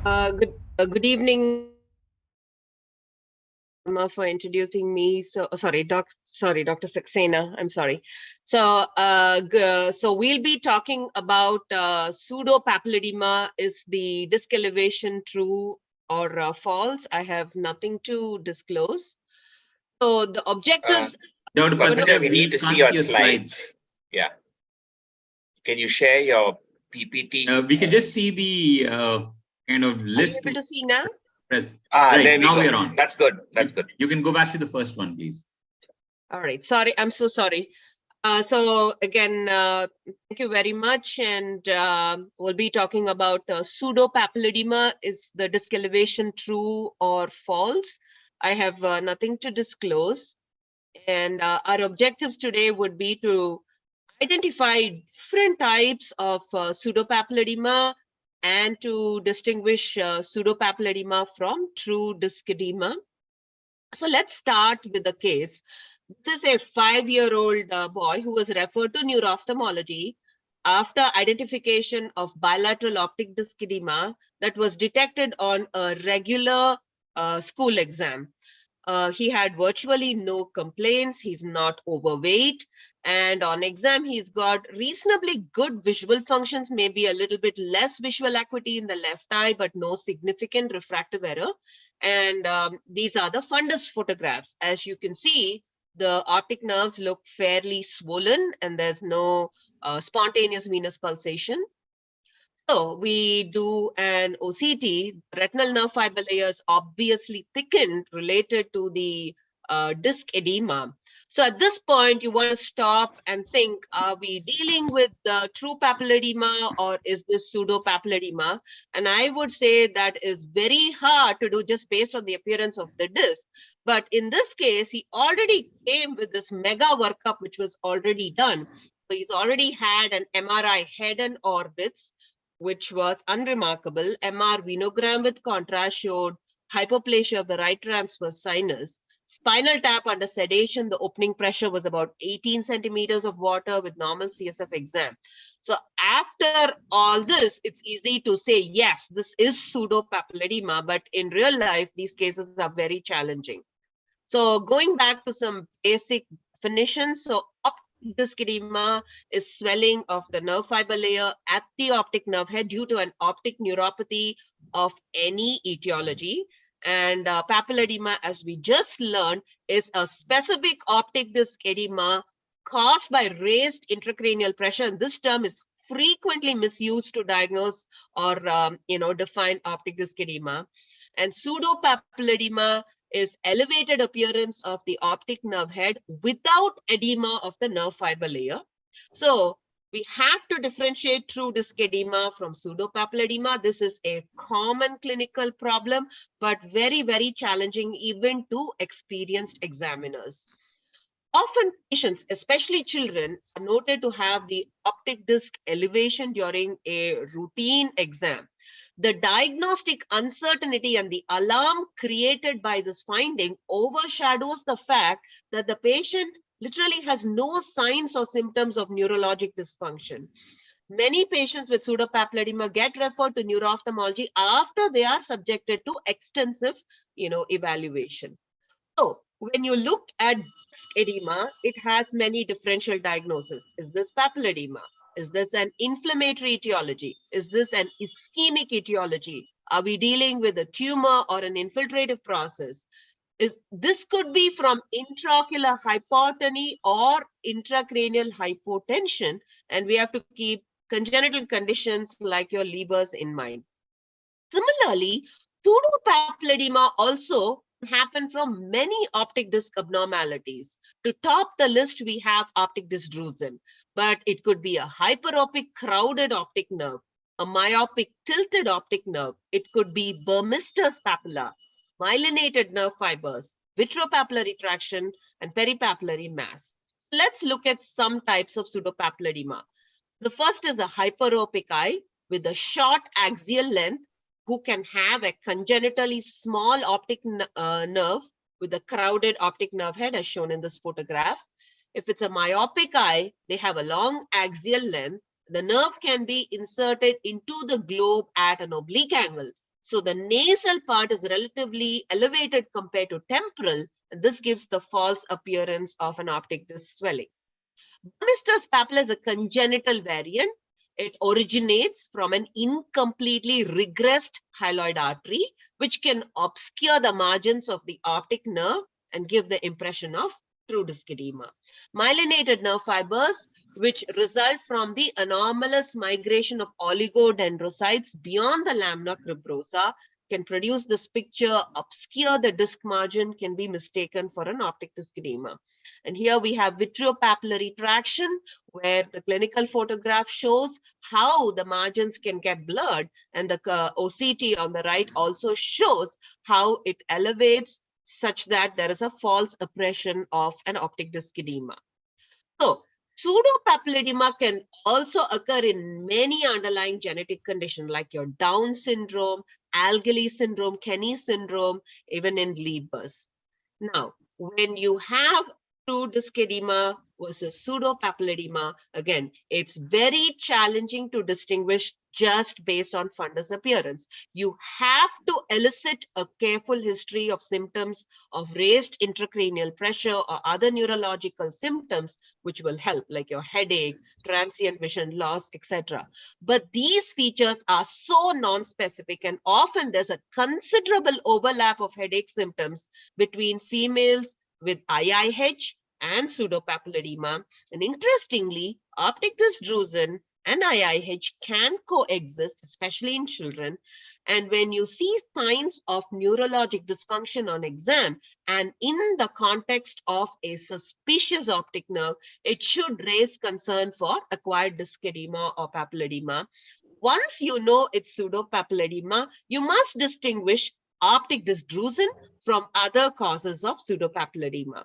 Good evening for introducing me. Dr. Saxena. I'm sorry. So we'll be talking about pseudopapilledema. Is the disc elevation true or false? I have nothing to disclose. So the objectives. Dr. Padmaja, we need to see your slides. slides. Yeah. Can you share your PPT? We can just see the kind of list. Are you able to see now? Right, there we now go. we're on. That's good. That's good. You can go back to the first one, please. All right. Sorry. I'm so sorry. So again, thank you very much. And we'll be talking about pseudopapilledema. Is the disc elevation true or false? I have nothing to disclose. And our objectives today would be to identify different types of pseudopapilledema and to distinguish pseudopapilledema from true disc edema. So let's start with the case. This is a 5-year-old boy who was referred to neuro-ophthalmology after identification of bilateral optic disc edema that was detected on a regular school exam. He had virtually no complaints. He's not overweight. And on exam, he's got reasonably good visual functions, maybe a little bit less visual acuity in the left eye, but no significant refractive error. And these are the fundus photographs. As you can see, the optic nerves look fairly swollen and there's no spontaneous venous pulsation. So we do an OCT, retinal nerve fiber layers obviously thickened related to the disc edema. So at this point, you want to stop and think, are we dealing with the true papilledema or is this pseudopapilledema? And I would say that is very hard to do just based on the appearance of the disc. But in this case, he already came with this mega workup, which was already done. So he's already had an MRI head and orbits, which was unremarkable. MR venogram with contrast showed hypoplasia of the right transverse sinus. Spinal tap under sedation, the opening pressure was about 18 centimeters of water with normal CSF exam. So after all this, it's easy to say, yes, this is pseudopapilledema, but in real life, these cases are very challenging. So going back to some basic definitions, so optic disc edema is swelling of the nerve fiber layer at the optic nerve head due to an optic neuropathy of any etiology. And papilledema, as we just learned, is a specific optic disc edema caused by raised intracranial pressure. And this term is frequently misused to diagnose or define optic disc edema. And pseudopapilledema is elevated appearance of the optic nerve head without edema of the nerve fiber layer. So we have to differentiate true disc edema from pseudopapilledema. This is a common clinical problem, but very, very challenging even to experienced examiners. Often patients, especially children, are noted to have the optic disc elevation during a routine exam. The diagnostic uncertainty and the alarm created by this finding overshadows the fact that the patient literally has no signs or symptoms of neurologic dysfunction. Many patients with pseudopapilledema get referred to neuro-ophthalmology after they are subjected to extensive, evaluation. So when you look at disc edema, it has many differential diagnoses. Is this papilledema? Is this an inflammatory etiology? Is this an ischemic etiology? Are we dealing with a tumor or an infiltrative process? This could be from intraocular hypotony or intracranial hypotension, and we have to keep congenital conditions like your Leber's in mind. Similarly, pseudopapilledema also happen from many optic disc abnormalities. To top the list, we have optic disc drusen, but it could be a hyperopic crowded optic nerve, a myopic tilted optic nerve. It could be Burmister's papilla, myelinated nerve fibers, vitropapillary traction, and peripapillary mass. Let's look at some types of pseudopapilledema. The first is a hyperopic eye with a short axial length who can have a congenitally small optic nerve with a crowded optic nerve head as shown in this photograph. If it's a myopic eye, they have a long axial length. The nerve can be inserted into the globe at an oblique angle. So the nasal part is relatively elevated compared to temporal, and this gives the false appearance of an optic disc swelling. Bonister's papilla is a congenital variant. It originates from an incompletely regressed hyaloid artery, which can obscure the margins of the optic nerve and give the impression of true disc edema. Myelinated nerve fibers, which result from the anomalous migration of oligodendrocytes beyond the lamina cribrosa, can produce this picture, obscure the disc margin, can be mistaken for an optic disc edema. And here we have vitreopapillary traction, where the clinical photograph shows how the margins can get blurred, and the OCT on the right also shows how it elevates such that there is a false impression of an optic disc edema. So, pseudopapilledema can also occur in many underlying genetic conditions like your Down syndrome, Algili syndrome, Kenny syndrome, even in Leber's. Now, when you have true disc edema versus pseudopapilledema, again, it's very challenging to distinguish just based on fundus appearance. You have to elicit a careful history of symptoms of raised intracranial pressure or other neurological symptoms, which will help, like your headache, transient vision loss, etc. But these features are so non-specific, and often there's a considerable overlap of headache symptoms between females with IIH and pseudopapilledema. And interestingly, optic disc drusen and IIH can coexist, especially in children. And when you see signs of neurologic dysfunction on exam, and in the context of a suspicious optic nerve, it should raise concern for acquired disc edema or papilledema. Once you know it's pseudopapilledema, you must distinguish optic disc drusen from other causes of pseudopapilledema.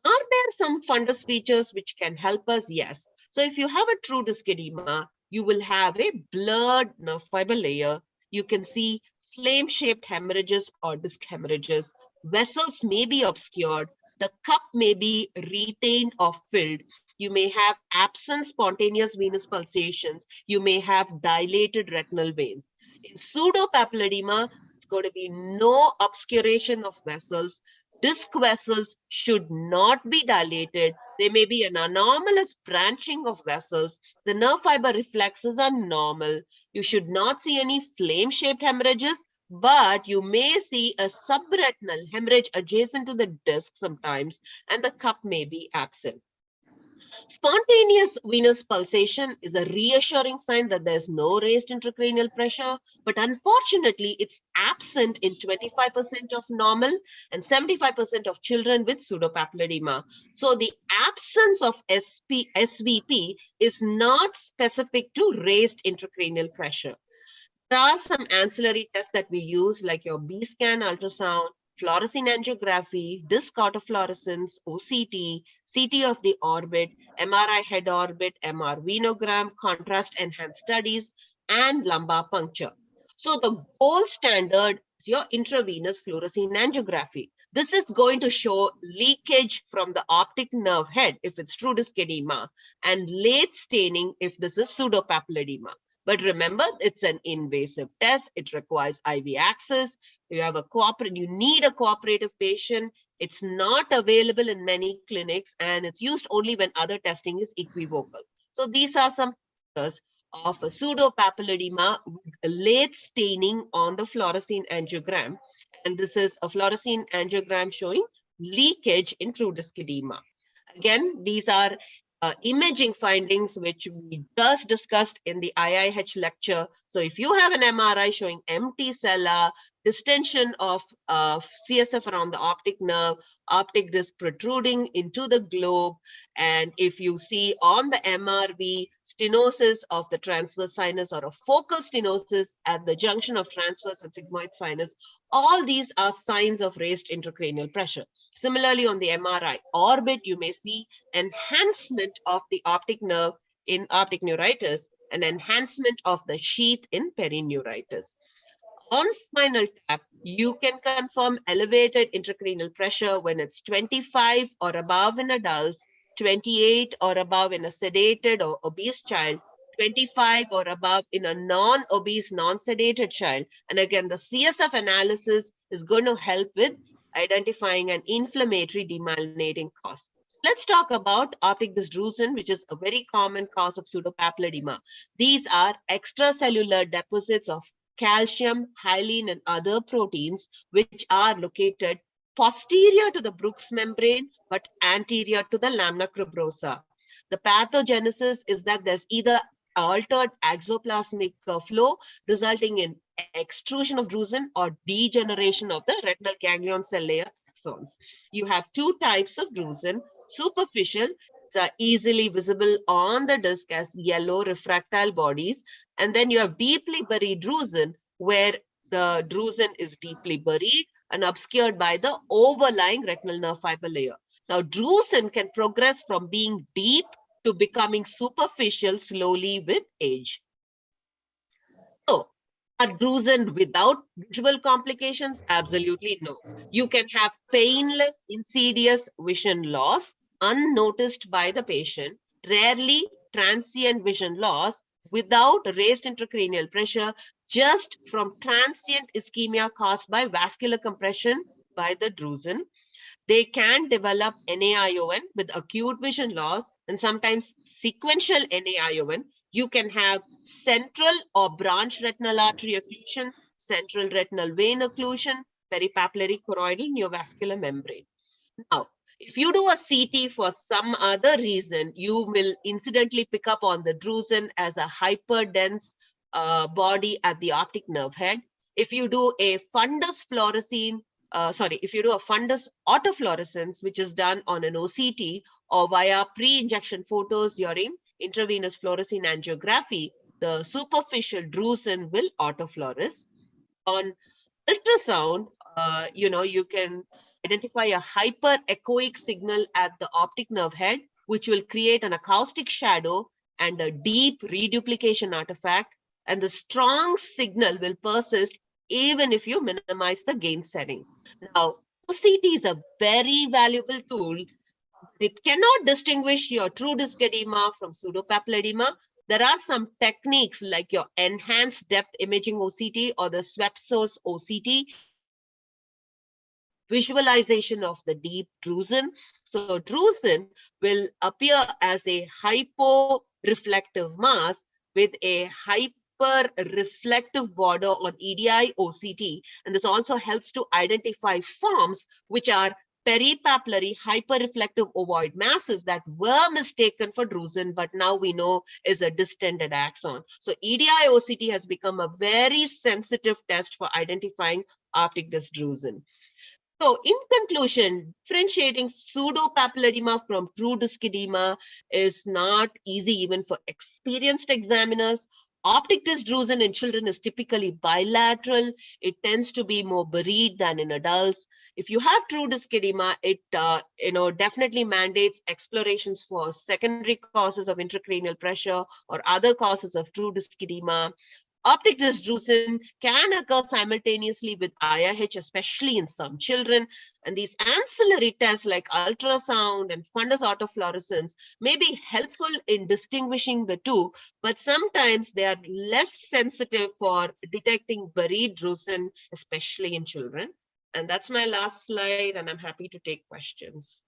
Are there some fundus features which can help us? Yes. So if you have a true disc edema, you will have a blurred nerve fiber layer. You can see flame-shaped hemorrhages or disc hemorrhages. Vessels may be obscured. The cup may be retained or filled. You may have absent spontaneous venous pulsations. You may have dilated retinal veins. In pseudopapilledema, it's going to be no obscuration of vessels. Disc vessels should not be dilated. There may be an anomalous branching of vessels. The nerve fiber reflexes are normal. You should not see any flame-shaped hemorrhages, but you may see a subretinal hemorrhage adjacent to the disc sometimes, and the cup may be absent. Spontaneous venous pulsation is a reassuring sign that there's no raised intracranial pressure, but unfortunately, it's absent in 25% of normal and 75% of children with pseudopapilledema. So the absence of SVP is not specific to raised intracranial pressure. There are some ancillary tests that we use, like your B-scan ultrasound, fluorescein angiography, disc autofluorescence, OCT, CT of the orbit, MRI head orbit, MR venogram, contrast enhanced studies, and lumbar puncture. So the gold standard is your intravenous fluorescein angiography. This is going to show leakage from the optic nerve head if it's true disc edema, and late staining if this is pseudopapilledema. But remember, it's an invasive test. It requires IV access. You need a cooperative patient. It's not available in many clinics, and it's used only when other testing is equivocal. So these are some features of a pseudopapilledema with late staining on the fluorescein angiogram. And this is a fluorescein angiogram showing leakage in true disc edema. Again, these are imaging findings which we just discussed in the IIH lecture. So if you have an MRI showing empty sella, distension of CSF around the optic nerve, optic disc protruding into the globe, and if you see on the MRV stenosis of the transverse sinus or a focal stenosis at the junction of transverse and sigmoid sinus, all these are signs of raised intracranial pressure. Similarly, on the MRI orbit, you may see enhancement of the optic nerve in optic neuritis and enhancement of the sheath in perineuritis. On spinal tap, you can confirm elevated intracranial pressure when it's 25 or above in adults, 28 or above in a sedated or obese child, 25 or above in a non-obese, non-sedated child. And again, the CSF analysis is going to help with identifying an inflammatory demyelinating cause. Let's talk about optic dysdrusen, which is a very common cause of pseudopapilledema. These are extracellular deposits of calcium, hyaline, and other proteins, which are located posterior to the Bruch's membrane, but anterior to the lamina cribrosa. The pathogenesis is that there's either altered exoplasmic flow resulting in extrusion of drusen or degeneration of the retinal ganglion cell layer axons. You have two types of drusen. Superficial are easily visible on the disc as yellow refractile bodies, and then you have deeply buried drusen, where the drusen is deeply buried and obscured by the overlying retinal nerve fiber layer. Now, drusen can progress from being deep to becoming superficial slowly with age. So, are drusen without visual complications? Absolutely no. You can have painless, insidious vision loss unnoticed by the patient, rarely transient vision loss without raised intracranial pressure, just from transient ischemia caused by vascular compression by the drusen. They can develop NAION with acute vision loss and sometimes sequential NAION. You can have central or branch retinal artery occlusion, central retinal vein occlusion, peripapillary choroidal neovascular membrane. Now, if you do a CT for some other reason, you will incidentally pick up on the drusen as a hyperdense body at the optic nerve head. If you do a fundus fluorescein, if you do a fundus autofluorescence, which is done on an OCT or via pre-injection photos during intravenous fluorescein angiography, the superficial drusen will autofluoresce. On ultrasound, you can identify a hyper-echoic signal at the optic nerve head, which will create an acoustic shadow and a deep reduplication artifact, and the strong signal will persist even if you minimize the gain setting. Now, OCT is a very valuable tool. It cannot distinguish your true disc edema from pseudopapilledema. There are some techniques like your enhanced depth imaging OCT or the swept source OCT visualization of the deep drusen. So drusen will appear as a hypo-reflective mass with a hyper-reflective border on EDI OCT. And this also helps to identify forms which are peripapillary hyperreflective ovoid masses that were mistaken for drusen, but now we know is a distended axon. So EDI OCT has become a very sensitive test for identifying optic disc drusen. So in conclusion, differentiating pseudopapilledema from true disc edema is not easy even for experienced examiners. Optic disc drusen in children is typically bilateral. It tends to be more buried than in adults. If you have true disc edema, it definitely mandates explorations for secondary causes of intracranial pressure or other causes of true disc edema. Optic disc drusen can occur simultaneously with IIH, especially in some children. And these ancillary tests like ultrasound and fundus autofluorescence may be helpful in distinguishing the two, but sometimes they are less sensitive for detecting buried drusen, especially in children. And that's my last slide, and I'm happy to take questions.